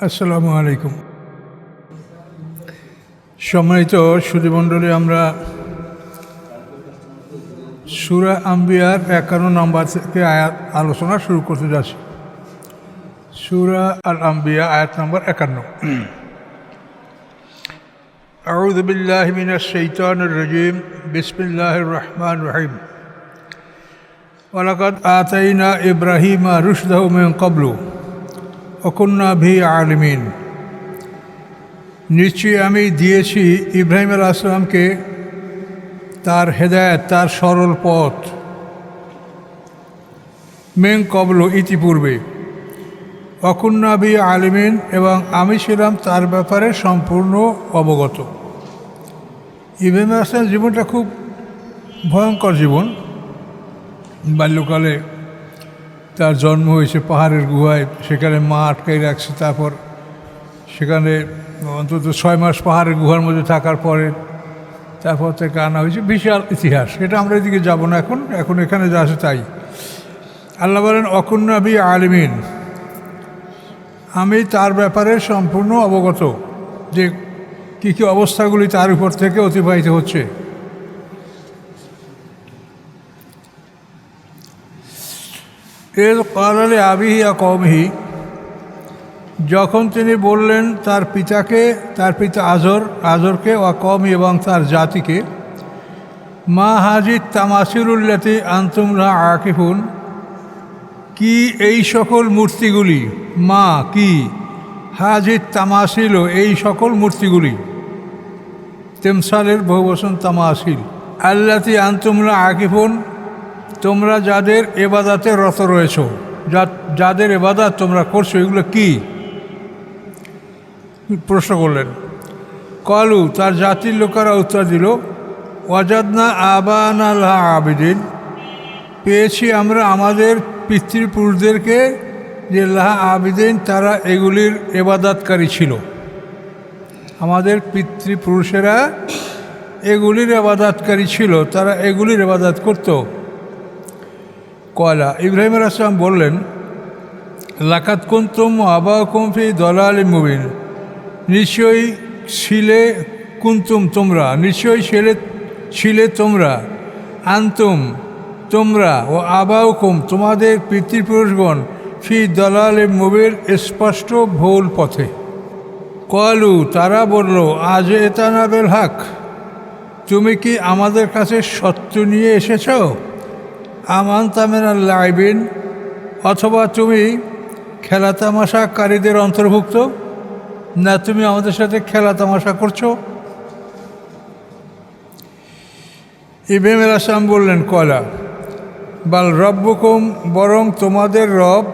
আসসালামু আলাইকুম। সম্মানিত সুধীমণ্ডলী, আমরা সূরা আম্বিয়ার 51 নম্বর থেকে আয়াত আলোচনা শুরু করতে যাচ্ছি। সূরা আল আম্বিয়া আয়াত নম্বর 51। আউযু বিল্লাহি মিনাশ শাইতানির রাজীম। বিসমিল্লাহির রহমানির রহিম। ওয়ালাকাদ আতাইনা ইব্রাহিমা রুশদাহু মিন ক্বাবলু ওয়া কুন্না বিহি আলিমিন। নিশ্চয়ই আমি দিয়েছি ইব্রাহিম আলাইহিস সালামকে তার হেদায়েত, তার সরল পথ, মিন ক্বাবলু ইতিপূর্বে, ওয়া কুন্না বিহি আলিমিন এবং আমি ছিলাম তার ব্যাপারে সম্পূর্ণ অবগত। ইব্রাহিম আলাইহিস সালামের জীবনটা খুব ভয়ঙ্কর জীবন। বাল্যকালে তার জন্ম হয়েছে পাহাড়ের গুহায়, সেখানে মা আটকাই রাখছে। তারপর সেখানে অন্তত 6 মাস পাহাড়ের গুহার মধ্যে থাকার পরে তারপর থেকে আনা হয়েছে। বিশাল ইতিহাস, এটা আমরা এদিকে যাব না এখন এখানে যা আছে তাই। আল্লাহ বলেন অকুন্না বি আলিমিন, আমি তার ব্যাপারে সম্পূর্ণ অবগত যে কী কী অবস্থাগুলি তার উপর থেকে অতিবাহিত হচ্ছে। এর কালালে আবিহি আ কওমিহি, যখন তিনি বললেন তার পিতা আজরকে ওয়া কওমি এবং তার জাতিকে, মা হাজির তামাসিলুল্লাতি আনতুম লাহা আকিফুন, কি এই সকল মূর্তিগুলি, মা কি, হাজির তামাসিল এই সকল মূর্তিগুলি, তেমসালের বহুবচন তামাসিল, আল্লাতি আনতুম লাহা আকিফুন, তোমরা যাদের এবাদাতে রত রয়েছ, যাদের এবাদাত তোমরা করছো, এগুলো কি? প্রশ্ন করলেন। কলু, তার জাতির লোকেরা উত্তর দিল, ওয়াজাদনা আবানা লাহা আবিদিন, পেয়েছি আমরা আমাদের পিতৃপুরুষদেরকে যে লাহা আবিদিন, তারা এগুলির এবাদাতকারী ছিল। আমাদের পিতৃপুরুষেরা এগুলির এবাদাতকারী ছিল, তারা এগুলির এবাদাত করত। কয়লা, ইব্রাহিম আলাইহিস সালাম বললেন, লাকাদ কুনতুম আবাকুম ফি দালালিম মুবিন, নিশ্চয়ই ছিলে, কুনতুম তোমরা, নিশ্চয়ই ছিলে তোমরা, আনতুম তোমরা, ও আবাউকুম তোমাদের পিতৃপুরুষগণ, ফি দালালিম মুবিন স্পষ্ট ভুল পথে। কলু, তারা বলল, আজ এতানা বিল হক, তুমি কি আমাদের কাছে সত্য নিয়ে এসেছ? আমানতা মিনাল লাইবিন, অথবা তুমি খেলা তামাশাকারীদের অন্তর্ভুক্ত, না তুমি আমাদের সাথে খেলা তামাশা করছো? ইব্রাহিম আলাইহিস সালাম বললেন, কয়লা বাল রব্বুকুম, বরং তোমাদের রব,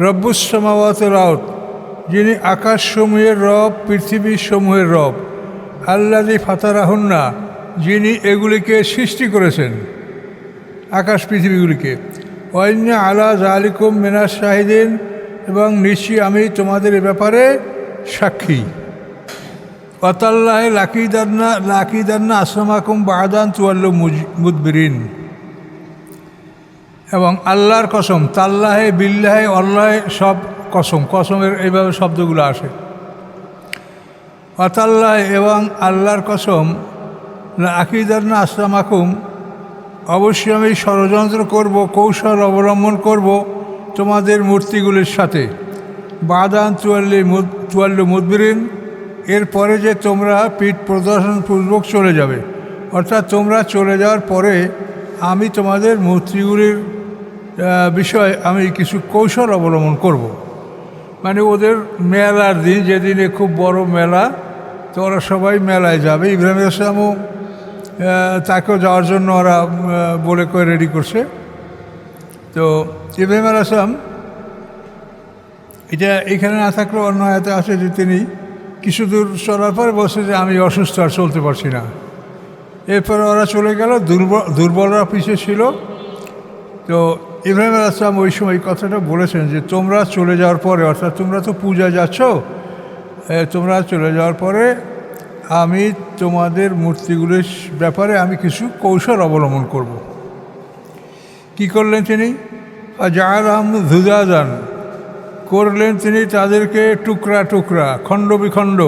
রব্বুস সামাওয়াতি ওয়াল আরদ, যিনি আকাশসমূহের রব, পৃথিবী সমূহের রব, আল্লাযী ফাতারাহুন্না, যিনি এগুলিকে সৃষ্টি করেছেন, আকাশ পৃথিবীগুলিকে, ওয়াইন্না আলা জালিকুম মিনাশ শাহিদিন, এবং নিশ্চয়ই আমি তোমাদের এ ব্যাপারে সাক্ষী। ওয়াতাল্লাহি লাকিদান্না আসলামাকুম বাদান তুয়াল্লু মুদবিরিন, এবং আল্লাহর কসম, তাল্লাহে বিল্লাহে আল্লাহে, সব কসমের এইভাবে শব্দগুলো আসে। ওয়াতাল্লাহ, এবং আল্লাহর কসম, লাকিদান্না আসলামাকুম, অবশ্যই আমি ষড়যন্ত্র করব, কৌশল অবলম্বন করব তোমাদের মূর্তিগুলির সাথে, বাদান তুয়াল্লু মুদবিরিন, এরপরে যে তোমরা পিঠ প্রদর্শনপূর্বক চলে যাবে, অর্থাৎ তোমরা চলে যাওয়ার পরে আমি তোমাদের মূর্তিগুলির বিষয়ে আমি কিছু কৌশল অবলম্বন করব। মানে ওদের মেলার দিন, যেদিনে খুব বড় মেলা, তো ওরা সবাই মেলায় যাবে। ইব্রাহিম আলাইহিস সালামও তাকেও যাওয়ার জন্য ওরা বলে করে রেডি করছে। তো ইব্রাহিম আলাইহিস সালাম, এটা এখানে না থাকলেও অন্য আয়াতে আছে যে তিনি কিছু দূর চলার পর বলছে যে আমি অসুস্থ, আর চলতে পারছি না। এরপরে ওরা চলে গেল, দুর্বলরা পিছিয়ে ছিল। তো ইব্রাহিম আলাইহিস সালাম ওই সময় কথাটা বলেছেন যে তোমরা চলে যাওয়ার পরে, অর্থাৎ তোমরা তো পূজা যাচ্ছ, তোমরা চলে যাওয়ার পরে আমি তোমাদের মূর্তিগুলির ব্যাপারে আমি কিছু কৌশল অবলম্বন করব। কি করলেন তিনি? জাআলাহুম যুজাজান, করলেন তিনি তাদেরকে টুকরা টুকরা, খণ্ড বিখণ্ড।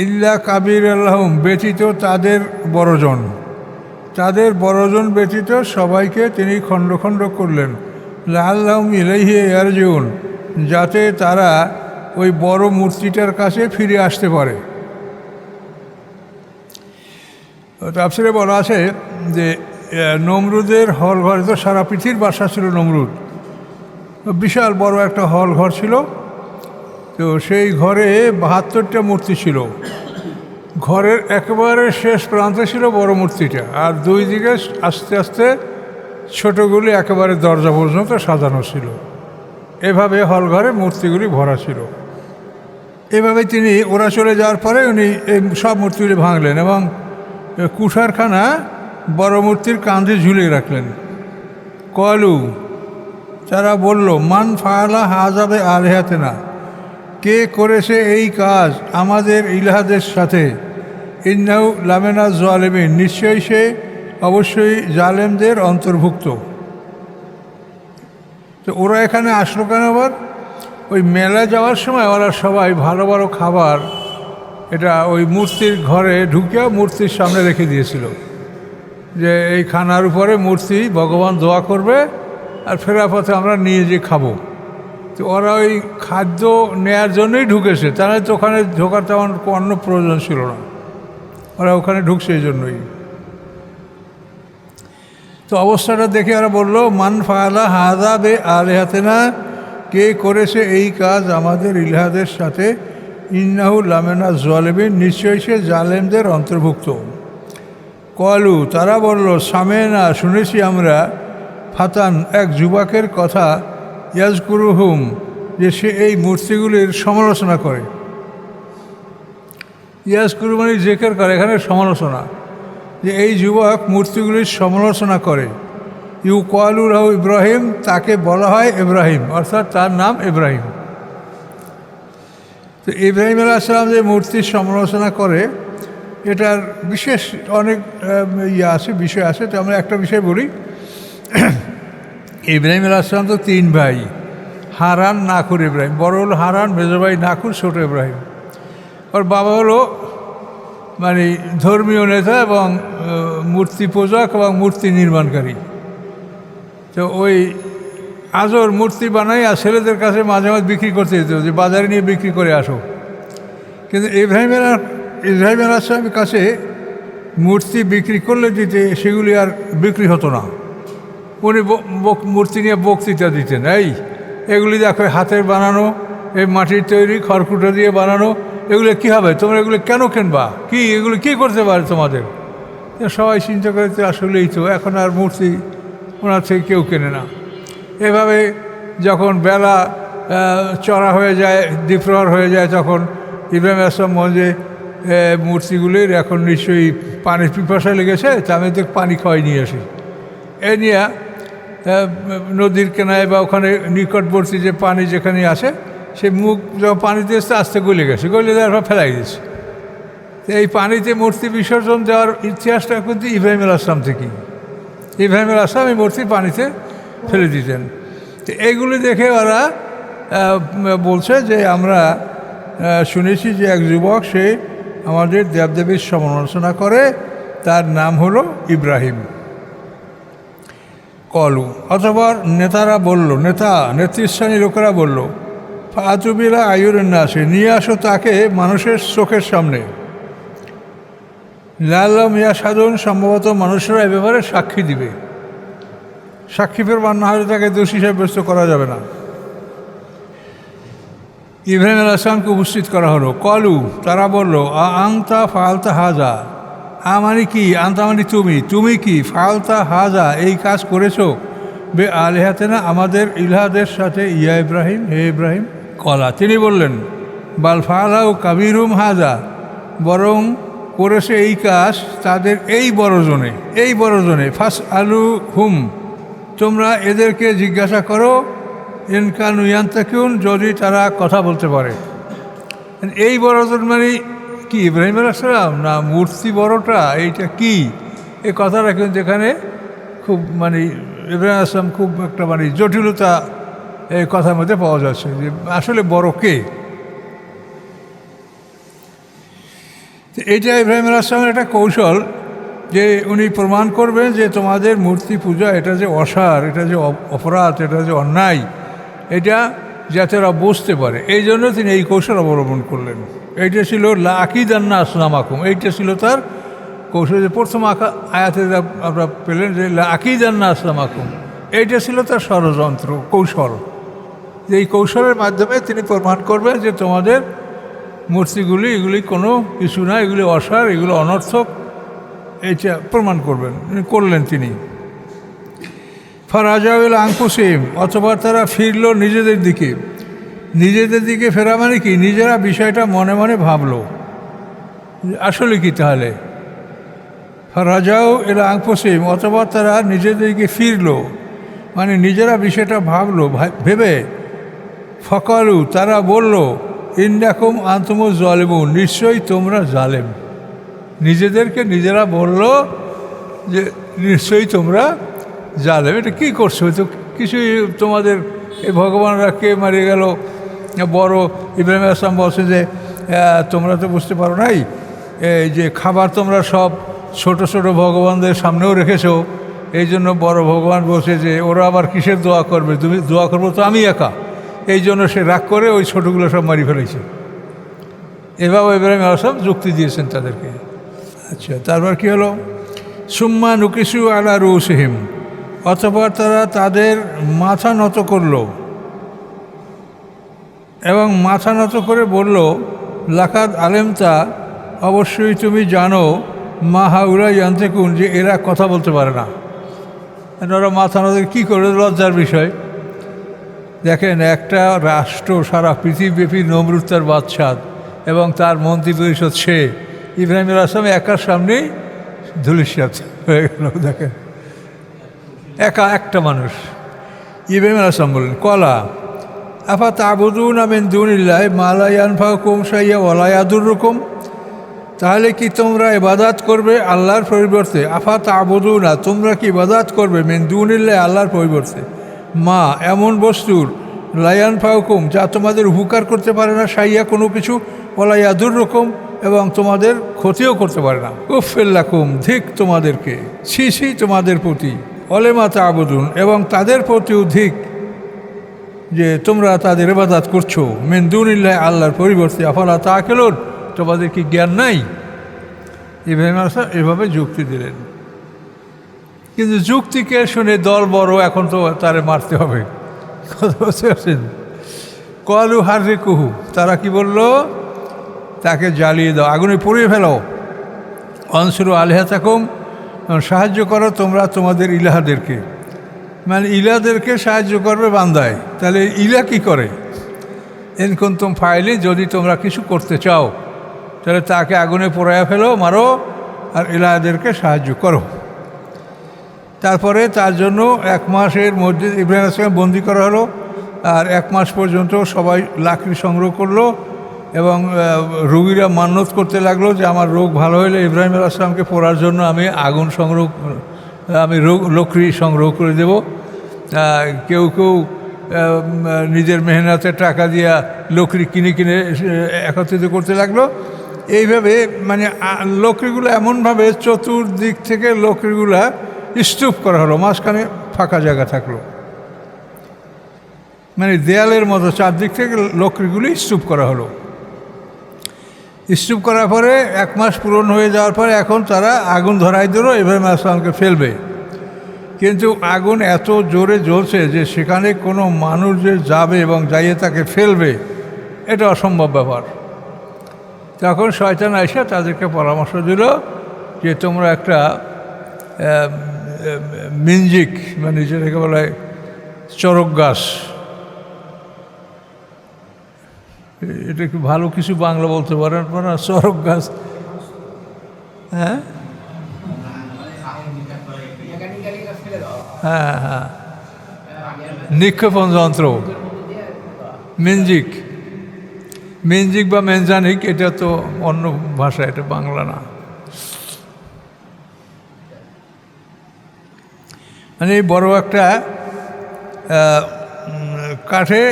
ইল্লা কাবির আল্লাহম, ব্যতীত তাদের বড়জন, তাদের বড়জন ব্যতীত সবাইকে তিনি খণ্ড খণ্ড করলেন। লাআল্লাহুম ইলাইহি ইয়ারজিউন, যাতে তারা ওই বড় মূর্তিটার কাছে ফিরে আসতে পারে। তাফসীরে বলা আছে যে নমরুদের হল ঘরে, তো সারা পৃথিবীর বাসা ছিল নমরুদ, বিশাল বড় একটা হল ঘর ছিল। তো সেই ঘরে 72টা মূর্তি ছিল। ঘরের একেবারে শেষ প্রান্তে ছিল বড় মূর্তিটা, আর দুই দিকে আস্তে আস্তে ছোটোগুলি একেবারে দরজা পর্যন্ত সাজানো ছিল। এভাবে হল ঘরে মূর্তিগুলি ভরা ছিল। এভাবে তিনি, ওরা চলে যাওয়ার পরে উনি এই সব মূর্তিগুলি ভাঙলেন এবং কুঠারখানা বড় মূর্তির কাঁধে ঝুলিয়ে রাখলেন। কলু, তারা বলল, মান ফাআলা হাযাবে আলিহাতিনা, কে করেছে এই কাজ আমাদের ইলাহদের সাথে। ইন্নাহু লামিনা যালিমিন, নিশ্চয়ই সে অবশ্যই জালেমদের অন্তর্ভুক্ত। তো ওরা এখানে আসলো কেন? আবার ওই মেলা যাওয়ার সময় ওরা সবাই ভালো ভালো খাবার এটা ওই মূর্তির ঘরে ঢুকে মূর্তির সামনে রেখে দিয়েছিল, যে এই খানার উপরে মূর্তি ভগবান দোয়া করবে আর ফেরার পথে আমরা নিয়ে যেয়ে খাবো। তো ওরা ওই খাদ্য নেয়ার জন্যই ঢুকেছে, তারা তো ওখানে ঢোকার তেমন অন্য প্রয়োজন ছিল না, ওরা ওখানে ঢুকছে এই জন্যই। তো অবস্থাটা দেখে ওরা বলল, মান ফাআলা হাযা বে আলিহাতিনা, কে করেছে এই কাজ আমাদের ইলাহদের সাথে। ইন্নাহু লামিনা যালিমিন, নিশ্চয়ই সে জালেমদের অন্তর্ভুক্ত। কলু, তারা বলল, সামেনা, শুনেছি আমরা, ফাতান, এক যুবকের কথা, ইয়াজকুরুহুম, যে সে এই মূর্তিগুলির সমালোচনা করে। ইয়াজকুরু মানে জিকির করে, এখানে সমালোচনা, যে এই যুবক মূর্তিগুলির সমালোচনা করে। ইউকালু লাহু ইব্রাহিম, তাকে বলা হয় ইব্রাহিম, অর্থাৎ তার নাম ইব্রাহিম। তো ইব্রাহিম আলাইহিস সালাম যে মূর্তির সমালোচনা করে, এটার বিশেষ অনেক বিষয় আছে। তো আমরা একটা বিষয় বলি। ইব্রাহিম আলাইহিস সালাম তো 3 ভাই, হারান, নাকুর, ইব্রাহিম। বড় হলো হারান, মেজো ভাই নাকুর, ছোটো ইব্রাহিম। ওর বাবা হলো মানে ধর্মীয় নেতা এবং মূর্তি পূজক এবং মূর্তি নির্মাণকারী। তো ওই আজর মূর্তি বানাই আর ছেলেদের কাছে মাঝে মাঝে বিক্রি করতে যেত, যে বাজারে নিয়ে বিক্রি করে আসো। কিন্তু ইব্রাহিম আলাইহিস সালামের কাছে মূর্তি বিক্রি করলে দিতে, সেগুলি আর বিক্রি হতো না। উনি মূর্তি নিয়ে বক্তৃতা দিতেন, এগুলি দেখো হাতের বানানো, এই মাটির তৈরি, খড়কুটো দিয়ে বানানো, এগুলো কী হবে, তোমরা এগুলো কেন কিনবা, কি এগুলো কী করতে পারে তোমাদের? সবাই চিন্তা করে, আসলেই তো এখন আর মূর্তি ওনার থেকে কেউ কেনে না। এভাবে যখন বেলা চড়া হয়ে যায়, দ্বীপ্রহর হয়ে যায়, তখন ইব্রাহিম আলাইহিস সালাম মনে, মূর্তিগুলির এখন নিশ্চয়ই পানির পিপাসা লেগেছে, তা আমি তো পানি খাওয়াই নিয়ে আসি। এ নিয়ে নদীর কেনায় বা ওখানে নিকটবর্তী যে পানি যেখানে আসে, সেই মুখ যখন পানিতে এসে আস্তে গলে গেছে, গলে দেওয়ার পর ফেলাই দিয়েছে। তো এই পানিতে মূর্তি বিসর্জন দেওয়ার ইতিহাসটা কিন্তু ইব্রাহিম আলাইহিস সালাম থেকেই। ইব্রাহিম আলাইহিস সালাম এই মূর্তি পানিতে ফেলে দিতেন। তো এইগুলি দেখে ওরা বলছে যে আমরা শুনেছি যে এক যুবক, সে আমাদের দেবদেবীর সমালোচনা করে, তার নাম হলো ইব্রাহিম। কলু, অথবা নেতারা বলল, নেতৃস্থানীয় লোকেরা বলল, ফাতুবিলা আয়ুরের নাসে, নিয়ে আসো তাকে মানুষের চোখের সামনে। লাল্লাম ইয়া সাধন, সম্ভবত মানুষেরা এ ব্যাপারে সাক্ষী দিবে। সাক্ষী প্রমাণ না হলে তাকে দোষী সাব্যস্ত করা যাবে না। ইব্রাহিম আলাইহিস সালামকে উপস্থিত করা হলো। কলু, তারা বলল, আনতা ফাআলতা হাযা, মানে কি, আনতা মানে তুমি কি, ফাআলতা হাযা, এই কাজ করেছো, বে আলিহাতিনা, আমাদের ইলাহদের সাথে, ইয়া ইব্রাহিম, হে ইব্রাহিম। কলা, তিনি বললেন, বাল ফাআলাহু কাবীরুম হাযা, বরং করেছে এই কাজ তাদের এই বড়জনে। ফাস আলু হুম, তোমরা এদেরকে জিজ্ঞাসা করো, ইনকানু ইয়ান্তাকুন, যদি তারা কথা বলতে পারে। এই বড়জন মানে কি, ইব্রাহিম আলাইহিস সালাম না মূর্তি বড়টা, এইটা কি, এই কথাটা কিন্তু এখানে খুব মানে ইব্রাহিম আলাইহিস সালাম খুব একটা মানে জটিলতা এই কথার মধ্যে পাওয়া যাচ্ছে যে আসলে বড় কে। এইটা ইব্রাহিম আলাইহিস সালামের একটা কৌশল যে উনি প্রমাণ করবেন যে তোমাদের মূর্তি পূজা এটা যে অসার, এটা যে অপরাধ, এটা যে অন্যায়, এটা যাতে ওরা বুঝতে পারে। এই জন্য তিনি এই কৌশল অবলম্বন করলেন। এইটা ছিল লা আকিদান্না আসনামাকুম, এইটা ছিল তার কৌশল। যে প্রথম আয়াতে আমরা পেলেন যে লা আকিদান্না আসনামাকুম, এইটা ছিল তার ষড়যন্ত্র কৌশল। যে এই কৌশলের মাধ্যমে তিনি প্রমাণ করবেন যে তোমাদের মূর্তিগুলি এগুলি কোনো কিছু না, এগুলি অসার, এগুলো অনর্থক, এইটা প্রমাণ করলেন তিনি। ফারাজাউল আনফুসিহিম, অথবা তারা ফিরল নিজেদের দিকে। নিজেদের দিকে ফেরা মানে কি, নিজেরা বিষয়টা মনে মনে ভাবলো আসলে কি তাহলে। ফারাজাউ এল আনফুসিহিম, অথবা তারা নিজেদের দিকে ফিরল মানে নিজেরা বিষয়টা ভাবলো, ভেবে ফকালু তারা বলল ইন্নাকুম আনতুমুজ জালিমুন, নিশ্চয়ই তোমরা জালেম। নিজেদেরকে নিজেরা বলল যে নিশ্চয়ই তোমরা জালেম, এটা কী করছো, তো কিছুই তোমাদের এই ভগবানরা কে মারিয়ে গেল। বড় ইব্রাহিম আলাইহিস সালাম বলছে যে তোমরা তো বুঝতে পারো নাই, এই যে খাবার তোমরা সব ছোট ছোট ভগবানদের সামনেও রেখেছো, এই জন্য বড় ভগবান বলছে যে ওরা আবার কিসের দোয়া করবে, তুমি দোয়া করবো তো আমি একা। এই জন্য সে রাগ করে ওই ছোটোগুলো সব মারি ফেলেছে। এভাবে ইব্রাহিম আলাইহিস সালাম যুক্তি দিয়েছেন তাদেরকে। আচ্ছা, তারপর কী হলো, সুম্মা নুকিসু আলা রুসিহিম, অতঃপর তারা তাদের মাথা নত করল এবং মাথা নত করে বলল লাকাদ আলেমতা, অবশ্যই তুমি জানো, মা হাউলা ইয়ান্তেকুন, যে এরা কথা বলতে পারে না। ওরা মাথা নত কী করে, লজ্জার বিষয়। দেখেন, একটা রাষ্ট্র সারা পৃথিবীব্যাপী নমরুদ তার বাদশাহ এবং তার মন্ত্রী পরিষদ, সে ইব্রাহিম আলাইহিস সালাম একার সামনেই ধুলিস্যাৎ হয়ে গেল। দেখেন, একটা মানুষ। ইব্রাহিম আলাইহিস সালাম বললেন কলা আফা তা'বুদুনা মিন দুনিল্লাহি মা লা ইয়ানফাউকুম শাইআন ওয়া লা ইয়াদুররুকুম, তাহলে কি তোমরা ইবাদত করবে আল্লাহর পরিবর্তে। আফা তা'বুদুনা, তোমরা কি ইবাদত করবে, মিন দুনিল্লাহি, আল্লাহর পরিবর্তে, মা এমন বস্তুর, লা ইয়ানফাউকুম, যা তোমাদের উপকার করতে পারে না, শাইআ কোনো কিছু, ওয়া লা ইয়াদুররুকুম, এবং তোমাদের ক্ষতিও করতে পারে না। উফফিল লাকুম, ধিক তোমাদেরকে, ছি ছি তোমাদের প্রতি, অলেমা তা'বুদুন, এবং তাদের প্রতিও ধিক যে তোমরা তাদের ইবাদত করছো, মিন দুনিল্লাহি, আল্লাহর পরিবর্তে, আফালা তা'কিলুন, তোমাদের কি জ্ঞান নাই। ইব্রাহিম আলাইহিস সালাম এভাবে যুক্তি দিলেন। কিন্তু যুক্তিকে শুনে দল বড়, এখন তো তারে মারতে হবে। কথা বুঝতে পারছেন। কলু হাররিকুহু, তারা কি বলল, তাকে জ্বালিয়ে দাও, আগুনে পুড়িয়ে ফেলো। অনসুরু আলিহাতাকুম, সাহায্য করো তোমরা তোমাদের ইলাহাদেরকে, মানে ইলাদেরকে সাহায্য করবে বান্দায়। তাহলে ইলা কি করে, ইন কুনতুম ফাইলিন, যদি তোমরা কিছু করতে চাও তাহলে তাকে আগুনে পোড়াইয়া ফেলো, মারো, আর ইলাদেরকে সাহায্য করো। তারপরে তার জন্য 1 মাসের মধ্যে ইব্রাহিম আলাইহিস সালাম বন্দি করা হলো, আর 1 মাস পর্যন্ত সবাই লাকড়ি সংগ্রহ করলো এবং রোগীরা মান্যত করতে লাগলো যে আমার রোগ ভালো হলে ইব্রাহিম আলাইহিস সালামকে পোড়ার জন্য আমি লকড়ি সংগ্রহ করে দেব। কেউ কেউ নিজের মেহনতের টাকা দিয়া লকড়ি কিনে কিনে একত্রিত করতে লাগলো। এইভাবে মানে লকড়িগুলো এমনভাবে চতুর্দিক থেকে লকড়িগুলা স্তূপ করা হলো, মাঝখানে ফাঁকা জায়গা থাকলো, মানে দেয়ালের মতো চারদিক থেকে লকড়িগুলি স্তূপ করা হলো। স্তূপ করার পরে 1 মাস পূরণ হয়ে যাওয়ার পরে এখন তারা আগুন ধরাই দিল, ইব্রাহিম আলাইহিস সালামকে ফেলবে। কিন্তু আগুন এত জোরে জ্বলছে যে সেখানে কোনো মানুষ যে যাবে এবং যাইয়ে তাকে ফেলবে, এটা অসম্ভব ব্যাপার। তখন শয়তান আইসা তাদেরকে পরামর্শ দিল যে তোমরা একটা মিনজিক, মানে যেটাকে বলা হয় চরক গাছ, এটা কি ভালো কিছু বাংলা বলতে পারেন আপনারা, চরক গাছ, হ্যাঁ হ্যাঁ হ্যাঁ, নিক্ষেপণ যন্ত্র, মিনজিক বা মেনজানিক, এটা তো অন্য ভাষা, এটা বাংলা না। মানে বড় একটা কাঠে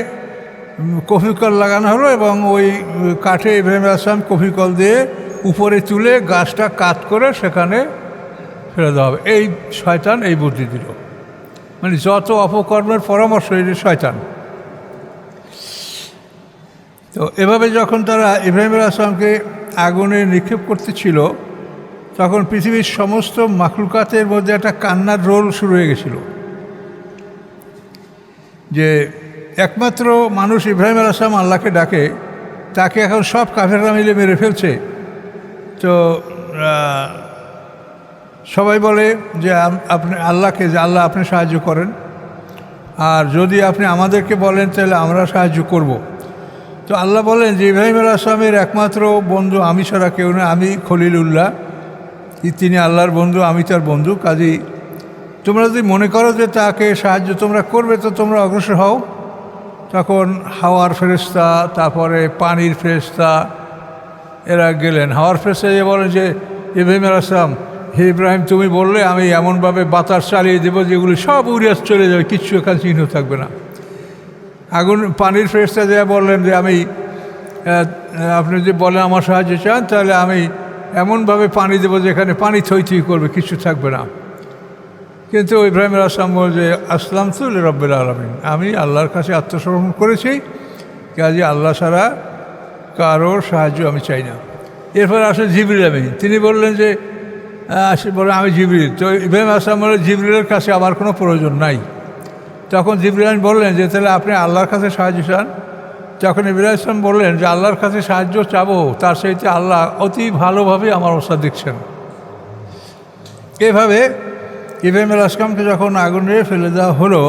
কফিকল লাগানো হলো এবং ওই কাঠে ইব্রাহিম আলাইহিস সালাম কফিকল দিয়ে উপরে তুলে গাছটা কাট করে সেখানে ফেলে দেওয়া হবে। এই শয়তান এই বুদ্ধি দিল, মানে যত অপকর্মের পরামর্শ এই শয়তান। তো এভাবে যখন তারা ইব্রাহিম আলাইহিস সালামকে আগুনে নিক্ষেপ করতেছিল তখন পৃথিবীর সমস্ত মাখলুকাতের মধ্যে একটা কান্নার রোল শুরু হয়ে গেছিল যে একমাত্র মানুষ ইব্রাহিম আলাইহিস সালাম আল্লাহকে ডাকে, তাকে এখন সব কাফেররা মিলে মেরে ফেলছে। তো সবাই বলে যে আপনি আল্লাহকে, যে আল্লাহ আপনি সাহায্য করেন, আর যদি আপনি আমাদেরকে বলেন তাহলে আমরা সাহায্য করব। তো আল্লাহ বলেন যে ইব্রাহিম আলাইহিস সালামের একমাত্র বন্ধু আমি ছাড়া কেউ না, আমি খলিলুল্লাহ, তিনি আল্লাহর বন্ধু, আমি তার বন্ধু। কাজেই তোমরা যদি মনে করো যে তাকে সাহায্য তোমরা করবে তো তোমরা অগ্রসর হও। তখন হাওয়ার ফেরেশতা, তারপরে পানির ফেরেশতা এরা গেলেন। হাওয়ার ফেরেশতা যে বলেন যে ইব্রাহিম আলাইহিস সালাম, হে ইব্রাহিম তুমি বললে আমি এমনভাবে বাতাস চালিয়ে দেবো যেগুলি সব উড়িয়ে চলে যাবে, কিচ্ছু এখানে চিহ্ন থাকবে না। পানির ফেরেশতা যে বললেন যে আমি আপনি যদি বলেন আমার সাহায্য চান তাহলে আমি এমনভাবে পানি দেবো যেখানে পানি থই থই করবে, কিছু থাকবে না। কিন্তু ইব্রাহিম আলাইহিস সালাম বলে যে আসলামতু লিরাব্বিল আলামিন, আমি আল্লাহর কাছে আত্মসমর্পণ করেছি, কাজে আল্লাহ ছাড়া কারোর সাহায্য আমি চাই না। এরপর আসে জিবরিল আমিন, তিনি বললেন যে বলে আমি জিবরিল। তো ইব্রাহিম আলাইহিস সালাম বলে জিবরিলের কাছে আমার কোনো প্রয়োজন নাই। তখন জিবরিল আমিন বললেন যে তাহলে আপনি আল্লাহর কাছে সাহায্য চান। তখন ইব্রাহিম আলাইহিস সালাম বললেন যে আল্লাহর কাছে সাহায্য চাবো, তার সাথে আল্লাহ অতি ভালোভাবে আমার অবস্থা দেখছেন। এভাবে ইব্রাহিম আলাইহিস সালামকে যখন আগুনে ফেলে দেওয়া হলো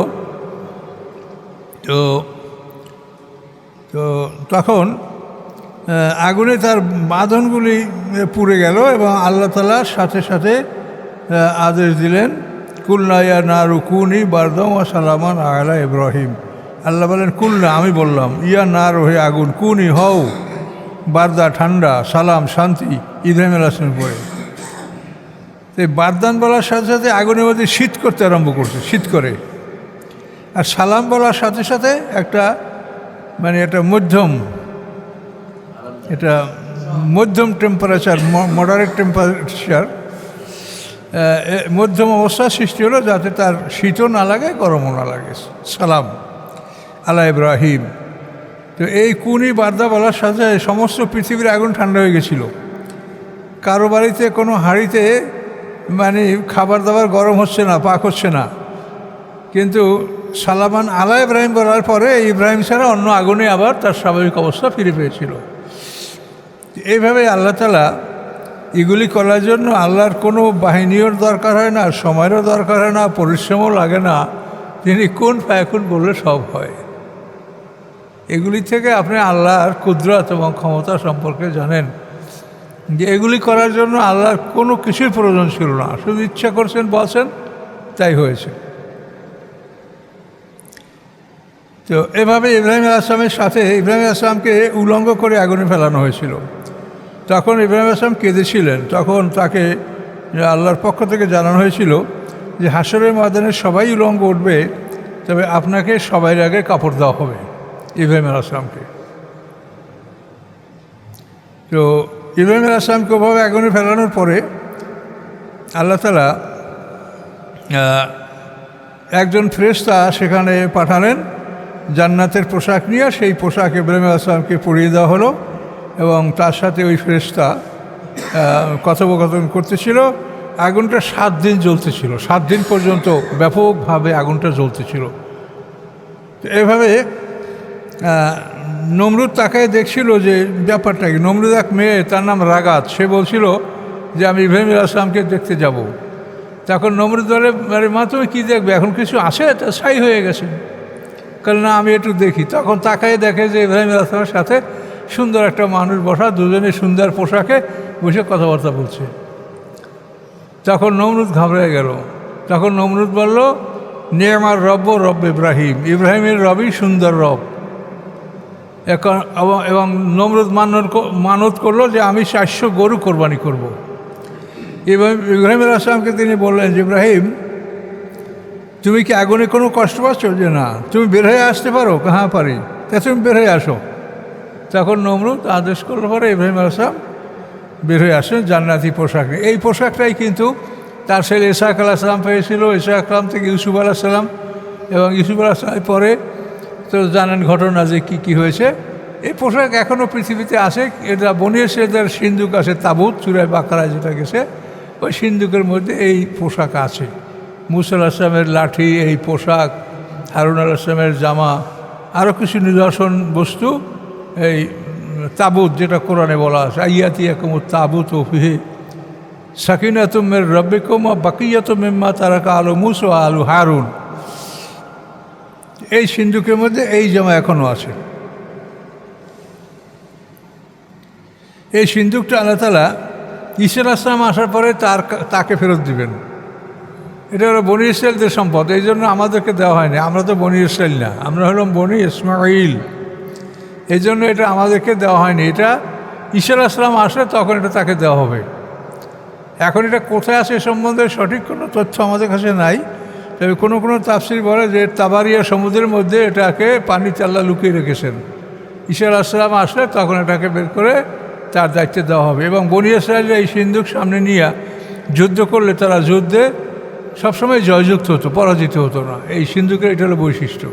তো তখন আগুনে তার বাঁধনগুলি পুড়ে গেল এবং আল্লাহ তাআলার সাথে সাথে আদেশ দিলেন কুলনা ইয়া নারু কুনি বারদাম ওয়া সালামান আলা ইব্রাহিম। আল্লাহ বলেন কুলনা, আমি বললাম, ইয়া নারু হে আগুন, কুনি হও, বারদা ঠান্ডা, সালাম শান্তি ইব্রাহিম আলাইহিস সালামের পরে। এই বারদান বলার সাথে সাথে আগুনের মধ্যে শীত করতে আরম্ভ করছে, শীত করে। আর সালাম বলার সাথে সাথে একটা মানে এটা মধ্যম টেম্পারেচার, মডারেট টেম্পারেচার, মধ্যম অবস্থা সৃষ্টি হলো যাতে তার শীতও না লাগে গরমও না লাগে। সালাম আলা ইব্রাহিম। তো এই কুনি বারদা বলার সাথে সমস্ত পৃথিবীর আগুন ঠান্ডা হয়ে গেছিল। কারো বাড়িতে কোনো হাঁড়িতে মানে খাবার দাবার গরম হচ্ছে না, পাক হচ্ছে না, কিন্তু সালামান আলা ইব্রাহিম বলার পরে ইব্রাহিম ছাড়া অন্য আগুনে আবার তার স্বাভাবিক অবস্থা ফিরে পেয়েছিল। এইভাবে আল্লাহ তাআলা এগুলি করার জন্য আল্লাহর কোনো বাহিনীর দরকার হয় না, সময়েরও দরকার হয় না, পরিশ্রমও লাগে না। তিনি কোন ফায়াকুন বললে সব হয়। এগুলি থেকে আপনি আল্লাহর কুদরত এবং ক্ষমতা সম্পর্কে জানেন যে এগুলি করার জন্য আল্লাহর কোনো কিছুর প্রয়োজন ছিল না, শুধু ইচ্ছা করছেন, বলছেন, তাই হয়েছে। তো এভাবে ইব্রাহিম আলাইহিস সালামের সাথে ইব্রাহিম আলাইহিস সালামকে উলঙ্গ করে আগুনে ফেলানো হয়েছিল। তখন ইব্রাহিম আলাইহিস সালাম কেঁদেছিলেন। তখন তাকে আল্লাহর পক্ষ থেকে জানানো হয়েছিল যে হাসরের ময়দানে সবাই উলঙ্গ উঠবে, তবে আপনাকে সবার আগে কাপড় দেওয়া হবে ইব্রাহিম আলাইহিস সালামকে। তো ইব্রাহিম আলাইহিস সালামকে ওভাবে আগুনে ফেলানোর পরে আল্লাহ তাআলা একজন ফেরেশতা সেখানে পাঠালেন জান্নাতের পোশাক নিয়ে। সেই পোশাক ইব্রাহিম আলাইহিস সালামকে পরিয়ে দেওয়া হলো এবং তার সাথে ওই ফেরেশতা কথোপকথন করতেছিল। আগুনটা 7 দিন জ্বলতেছিল, 7 দিন পর্যন্ত ব্যাপকভাবে আগুনটা জ্বলতেছিল। এভাবে নমরুদ তাকায় দেখছিল যে ব্যাপারটা কি। নমরুদ এক মেয়ে, তার নাম রাগাত, সে বলছিল যে আমি ইব্রাহিম আলাইহিস সালামকে দেখতে যাব। তখন নমরুদ বলে, আরে মা তুমি কী দেখবে, এখন কিছু আছে, তা ছাই হয়ে গেছে। কারণ না আমি একটু দেখি। তখন তাকায় দেখে যে ইব্রাহিম আলাইহিস সালামের সাথে সুন্দর একটা মানুষ বসা, দুজনে সুন্দর পোশাকে বসে কথাবার্তা বলছে। তখন নমরুদ ঘাবড়ে গেল। তখন নমরুদ বলল, নিয়মার রব রব ইব্রাহিম, ইব্রাহিমের রবই সুন্দর রব। এখন এবং নমরুদ মানত করলো যে আমি 400 গরু কোরবানি করব। ইব্রাহিম আলাইহিস সালামকে তিনি বললেন যে ইব্রাহিম তুমি কি আগুনে কোনো কষ্ট পাচ্ছ? যে না। তুমি বের হয়ে আসতে পারো? হ্যাঁ পারি। তা তুমি বের হয়ে আসো। তখন নমরুদ আদেশ করলে পরে ইব্রাহিম আলাইহিস সালাম বের হয়ে আসেন জান্নাতি পোশাক নিয়ে। এই পোশাকটাই কিন্তু তার ছেলে ইসহাক আলাইহিস সালাম পেয়েছিল, ইসহাক আলাইহিস থেকে ইউসুফ আলাইহিস সালাম, এবং ইউসুফ আলাইহিস সালামের পরে তো জানেন ঘটনা যে কী হয়েছে। এই পোশাক এখনও পৃথিবীতে আছে। এটা বনী ইসরাঈলের সিন্দুক আছে, তাবুত সূরা বাকারায় যেটা গেছে, ওই সিন্দুকের মধ্যে এই পোশাক আছে। মূসা আলাইহিস সালামের লাঠি, এই পোশাক, হারুন আলাইহিস সালামের জামা, আরও কিছু নিদর্শন বস্তু, এই তাবুত যেটা কোরআনে বলা আছে, আইয়াতিয়াকুম তাবুত ফিহি সাকিনাতুম মির রাব্বিকুম ওয়া বাকিয়াতুম মিম্মা তারাকা আলু মূসা ওয়া আলু হারুন। এই সিন্দুকের মধ্যে এই জামা এখনও আছে। এই সিন্দুকটা আল্লাহ তাআলা ঈসা আলাইহিস সালাম আসার পরে তাকে ফেরত দিবেন। এটা হলো বনী ইসরাঈলদের সম্পদ, এই জন্য আমাদেরকে দেওয়া হয়নি। আমরা তো বনী ইসরাঈল না, আমরা হলাম বনী ইসমাঈল, এই জন্য এটা আমাদেরকে দেওয়া হয়নি। এটা ঈসা আলাইহিস সালাম আসলে তখন এটা তাকে দেওয়া হবে। এখন এটা কোথায় আছে এ সম্বন্ধে সঠিক কোনো তথ্য আমাদের কাছে নাই। তবে কোনো কোনো তাফসীর বলে যে তাবারিয়া সমুদ্রের মধ্যে এটাকে পানিতে আল্লাহ লুকিয়ে রেখেছেন। ঈসা আলাইহিস সালাম আসলে তখন এটাকে বের করে তার দায়িত্বে দেওয়া হবে। এবং বনী ইসরাঈলরা এই সিন্দুক সামনে নিয়ে যুদ্ধ করলে তারা যুদ্ধে সবসময় জয়যুক্ত হতো, পরাজিত হতো না। এই সিন্দুকের এটা হলো বৈশিষ্ট্য।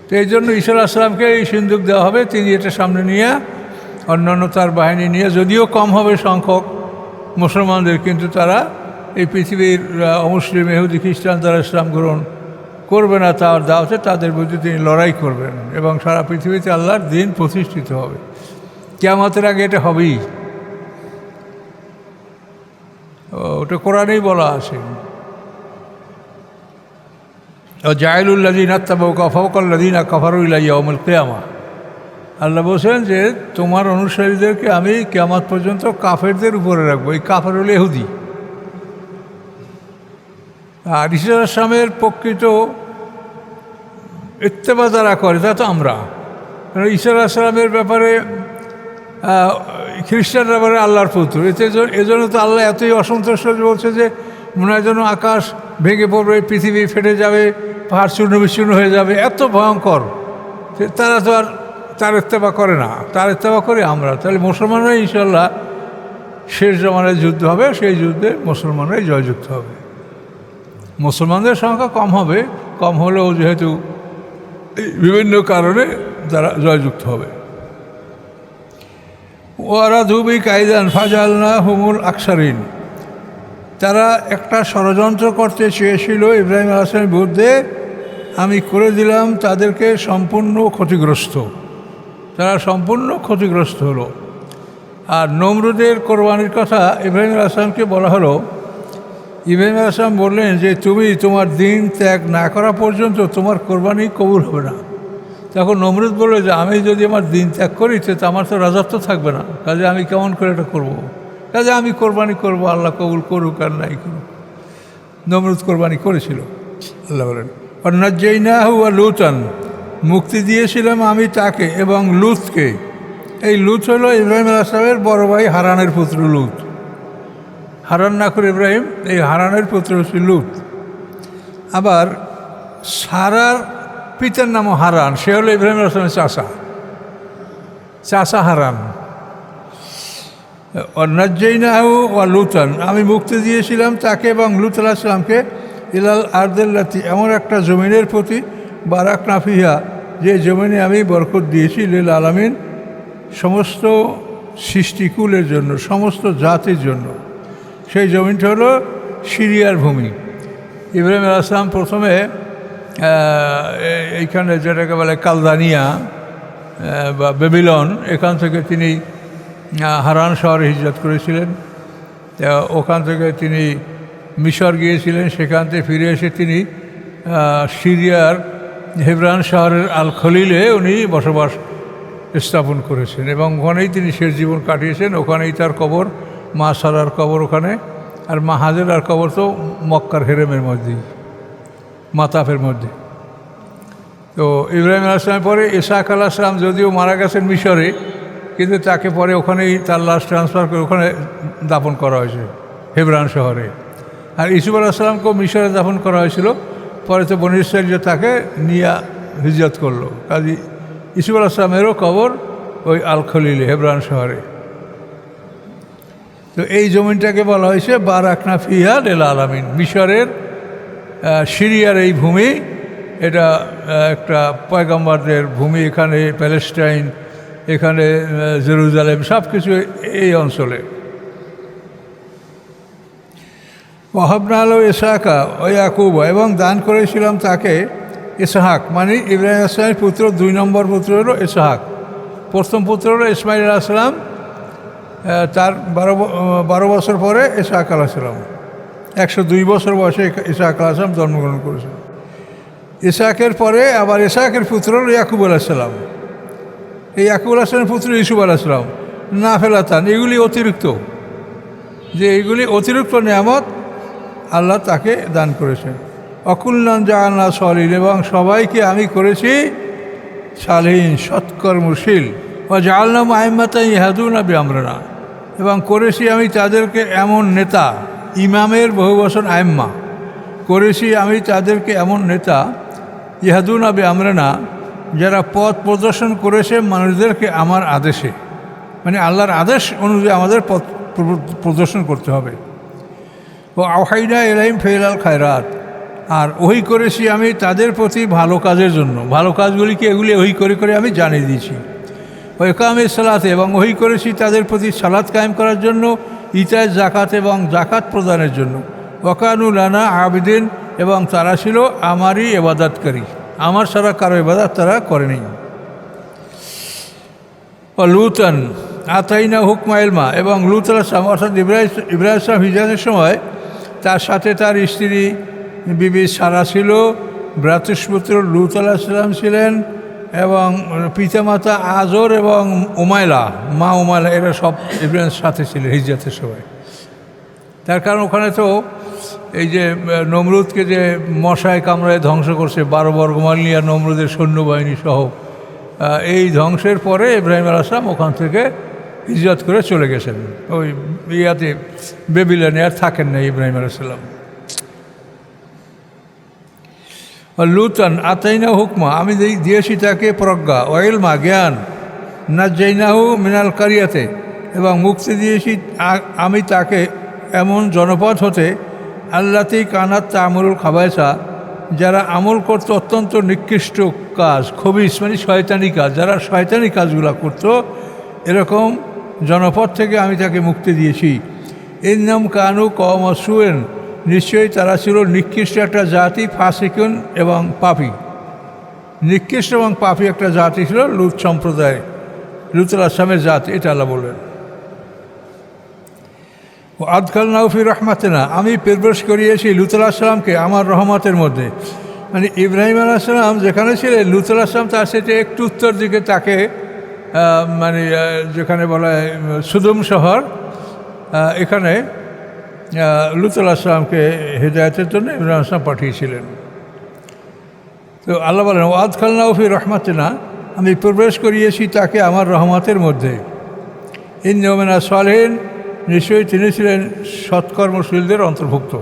তো এই জন্য ঈসা আলাইহিস সালামকে এই সিন্দুক দেওয়া হবে। তিনি এটা সামনে নিয়ে অন্যান্য তার বাহিনী নিয়ে, যদিও কম হবে সংখ্যক মুসলমানদের, কিন্তু তারা এই পৃথিবীর অমুসলিম ইহুদি খ্রিস্টান যারা ইসলাম গ্রহণ করবে না তার দাওয়াতে, তাদের বিরুদ্ধে তিনি লড়াই করবেন এবং সারা পৃথিবীতে আল্লাহর দ্বীন প্রতিষ্ঠিত হবে। কিয়ামতের আগে এটা হবেই, ওটা কোরআনেই বলা আছে। জাইলুল্লাযীনা ইত্তাবাউকা ফাওকাল্লাযীনা কাফারু ইলা ইয়াউমিল কিয়ামাহ। আল্লাহ বলছেন যে তোমার অনুসারীদেরকে আমি কিয়ামত পর্যন্ত কাফেরদের উপরে রাখবো। এই কাফের হলো ইহুদি। আর ঈসা আলাইহিস সালামের প্রকৃত ইত্তেবা যারা করে তা তো আমরা। কারণ ঈসা আলাইহিস সালামের ব্যাপারে খ্রিস্টানরা বলে আল্লাহর পুত্র। এজন্য তো আল্লাহ এতই অসন্তুষ্ট বলছে যে মনে হয় যেন আকাশ ভেঙে পড়বে, পৃথিবী ফেটে যাবে, পাহাড় চূর্ণ বিচূর্ণ হয়ে যাবে, এত ভয়ঙ্কর। তারা তো আর তার ইত্তেবা করে না, তার ইত্তেবা করে আমরা। তাহলে মুসলমানরাই ইনশাল্লাহ শেষ জমানায় যুদ্ধ হবে, সেই যুদ্ধে মুসলমানরাই জয়যুক্ত হবে। মুসলমানদের সংখ্যা কম হবে, কম হলেও যেহেতু বিভিন্ন কারণে তারা জয়যুক্ত হবে। ওয়ারা ধুবি কায়দান ফাজালনা হুমুল আকসারিন। তারা একটা ষড়যন্ত্র করতে চেয়েছিল ইব্রাহিম আলাইহিস সালামের বিরুদ্ধে, আমি করে দিলাম তাদেরকে সম্পূর্ণ ক্ষতিগ্রস্ত। তারা সম্পূর্ণ ক্ষতিগ্রস্ত হলো। আর নমরুদের কোরবানির কথা ইব্রাহিম আলাইহিস সালামকে বলা হলো। ইব্রাহিম আলাইহিস সালাম বললেন যে তুমি তোমার দিন ত্যাগ না করা পর্যন্ত তোমার কোরবানি কবুল হবে না। তখন নমরুদ বলল যে আমি যদি আমার দিন ত্যাগ করি তো আমার তো রাজত্ব থাকবে না, কাজে আমি কেমন করে এটা করবো? কাজে আমি কোরবানি করবো, আল্লাহ কবুল করুক আর নাই করুক। নমরুদ কোরবানি করেছিল। আল্লাহ বলেন ওয়ানাজ্জাইনাহু ওয়া লূতান, মুক্তি দিয়েছিলাম আমি তাকে এবং লূতকে। এই লূত হলো ইব্রাহিম আলাইহিস সালামের বড় ভাই হারানের পুত্র লূত। হারান না করে ইব্রাহিম, এই হারানের পুত্র হচ্ছে লূত। আবার সারার পিতার নামও হারান, সে হলো ইব্রাহিম আলাইহিস সালামের চাচা হারান। ওয়ানাজ্জাইনাহু ওয়া লূতান, আমি মুক্তি দিয়েছিলাম তাকে এবং লূত আলাইহিস সালামকে ইলাল আরদিল্লাতি, এমন একটা জমিনের প্রতি, বারাকনা ফিহা, যে জমিনে আমি বরকত দিয়েছি, লিল আলামিন, সমস্ত সৃষ্টিকুলের জন্য, সমস্ত জাতির জন্য। সেই জমিনটা হলো সিরিয়ার ভূমি। ইব্রাহিম আলাইহিস সালাম প্রথমে এইখানে যেটাকে বলে কালদানিয়া বা বেবিলন, এখান থেকে তিনি হারান শহরে হিজরত করেছিলেন। ওখান থেকে তিনি মিশর গিয়েছিলেন, সেখান থেকে ফিরে এসে তিনি সিরিয়ার হেবরান শহরের আল খলিলে উনি বসবাস স্থাপন করেছেন এবং ওখানেই তিনি শেষ জীবন কাটিয়েছেন। ওখানেই তার কবর, মা সারার কবর ওখানে, আর মা হাজেরার কবর তো মক্কার হেরেমের মধ্যেই, মাতাফের মধ্যে। তো ইব্রাহিম আলাইহিস সালামের পরে ইসহাক আলাইহিস সালাম যদিও মারা গেছেন মিশরে, কিন্তু তাকে পরে ওখানেই তার লাশ ট্রান্সফার করে ওখানে দাফন করা হয়েছে হেবরান শহরে। আর ইউসুফ আলাইহিস সালামকেও মিশরে দাফন করা হয়েছিল, পরে তো বনী ইসরাঈলীরা তাকে নিয়ে হিজরত করলো। কাজী ইউসুফ আলাইহিস সালামেরও কবর ওই আল খলিলে, হেবরান শহরে। তো এই জমিনটাকে বলা হয়েছে বারাকনা ফিহা লিল আলামিন, মিশরের সিরিয়ার এই ভূমি, এটা একটা পয়গম্বরদের ভূমি। এখানে প্যালেস্টাইন, এখানে জেরুজালেম, সব কিছু এই অঞ্চলে। ওয়াহাবনা আলো ইসহাকা ও ইয়াকুব, এবং দান করেছিলাম তাকে ইসহাক, মানে ইব্রাহিম আসলামের পুত্র 2 নম্বর পুত্র হলো ইসহাক। প্রথম পুত্র হলো ইসমাইল আলাইহিস সালাম, তার 12 বছর পরে ইসহাক আলাইহিস সালাম, 102 বছর বয়সে ইসহাক আলাইহিস সালাম জন্মগ্রহণ করেছেন। ইসহাকের পরে আবার ইসহাকের পুত্র হলো ইয়াকুব আলাইহিস সালাম। এই ইয়াকুব আলাইহিস সালামের পুত্র ইউসুফ আলাইহিস সালাম। নাফেলাতান, এগুলি অতিরিক্ত, যে এইগুলি অতিরিক্ত নিয়ামত আল্লাহ তাকে দান করেছেন। অকুল্লান জাআলনা সালিহিন, এবং সবাইকে আমি করেছি সালিহিন, সৎকর্মশীল। ও জাআলনাহুম আইম্মাতান ইয়াহদুনা বিআমরিনা, এবং করেছি আমি তাদেরকে এমন নেতা, ইমামের বহু বচন আইম্মা, করেছি আমি তাদেরকে এমন নেতা ইয়াহদুনা বিআমরিনা, যারা পথ প্রদর্শন করেছে মানুষদেরকে আমার আদেশে, মানে আল্লাহর আদেশ অনুযায়ী আমাদের পথ প্রদর্শন করতে হবে। ও আওহাইনা ইলাইহিম ফিআল খায়রাত, আর ওহি করেছি আমি তাদের প্রতি ভালো কাজের জন্য, ভালো কাজগুলিকে এগুলি ওহি করে করে আমি জানিয়ে দিয়েছি। ও ইকামিস সালাতে, এবং ওহি করেছি তাদের প্রতি সালাত কায়েম করার জন্য, ইতায় জাকাত এবং জাকাত প্রদানের জন্য। ওয়াকানু লানা আবিদিন, এবং তারা ছিল আমারই ইবাদতকারী, আমার ছাড়া কারো ইবাদত তারা করেনি। ও লুতান আতাইনা হুকমা ইলমা, এবং লুত আলাইহিস সালাম অর্থাৎ ইব্রাহিম সালাম হিজরতের সময় তার সাথে তার স্ত্রী বিবি সারা ছিল, ভ্রাতুষ্পুত্র লুত আলাইহিস সালাম ছিলেন, এবং পিতামাতা আজর এবং উমাইলা, মা উমাইলা, এরা সব ইব্রাহিমের সাথে ছিল হিজরতের সময়। তার কারণ ওখানে তো এই যে নমরুদকে যে মশায় কামড়ায় ধ্বংস করছে, 12 বর্গমাইল নিয়ে নমরুদের সৈন্যবাহিনী সহ, এই ধ্বংসের পরে ইব্রাহিম আলাইহিস সালাম ওখান থেকে হিজরত করে চলে গেছেন। ওই ইয়াতে বেবিলনে আর থাকেন না ইব্রাহিম আলাইহিস সালাম। লুতান আতাইনা হুকমা, আমি দিয়েছি তাকে প্রজ্ঞা, ওয়াইলমা জ্ঞান, নাজ্জাইনাহু মিনাল কারিয়াতে, এবং মুক্তি দিয়েছি আমি তাকে এমন জনপদ হতে, আল্লাতি কানাত তা'মুরুল খাবায়সা, যারা আমল করত অত্যন্ত নিকৃষ্ট কাজ, খবিস মানে শয়তানি কাজ, যারা শয়তানি কাজগুলো করত, এরকম জনপদ থেকে আমি তাকে মুক্তি দিয়েছি। ইন্নাম কানু কওম সুইন, নিশ্চয়ই তারা ছিল নিকৃষ্ট একটা জাতি, ফাসিকুন এবং পাপী, নিকৃষ্ট এবং পাপী একটা জাতি ছিল লুত সম্প্রদায়, লুত আলাইহিস সালামের জাতি, এটা আল্লাহ বললেন। ও আদখালনাহু ফি রাহমাতিনা, আমি প্রবেশ করিয়েছি লুত আলাইহিস সালামকে আমার রহমতের মধ্যে। মানে ইব্রাহিম আলাইহিস সালাম যেখানে ছিলেন, লুত আলাইহিস সালাম তার সাথে একটু উত্তর দিকে তাকে, মানে যেখানে বলা হয় সুদুম শহর, এখানে লুত আলাইহিস সালামকে হিদায়াতের জন্য ইব্রাহিম আলাইহিস সালাম পাঠিয়েছিলেন। তো আল্লাহ বলেন ও আদখালনাহু ফি রাহমাতিনা, আমি প্রবেশ করিয়েছি তাকে আমার রহমতের মধ্যে। ইন্নাহু মিনাস সালিহিন, নিশ্চয়ই তিনি ছিলেন সৎকর্মশীলদের অন্তর্ভুক্ত।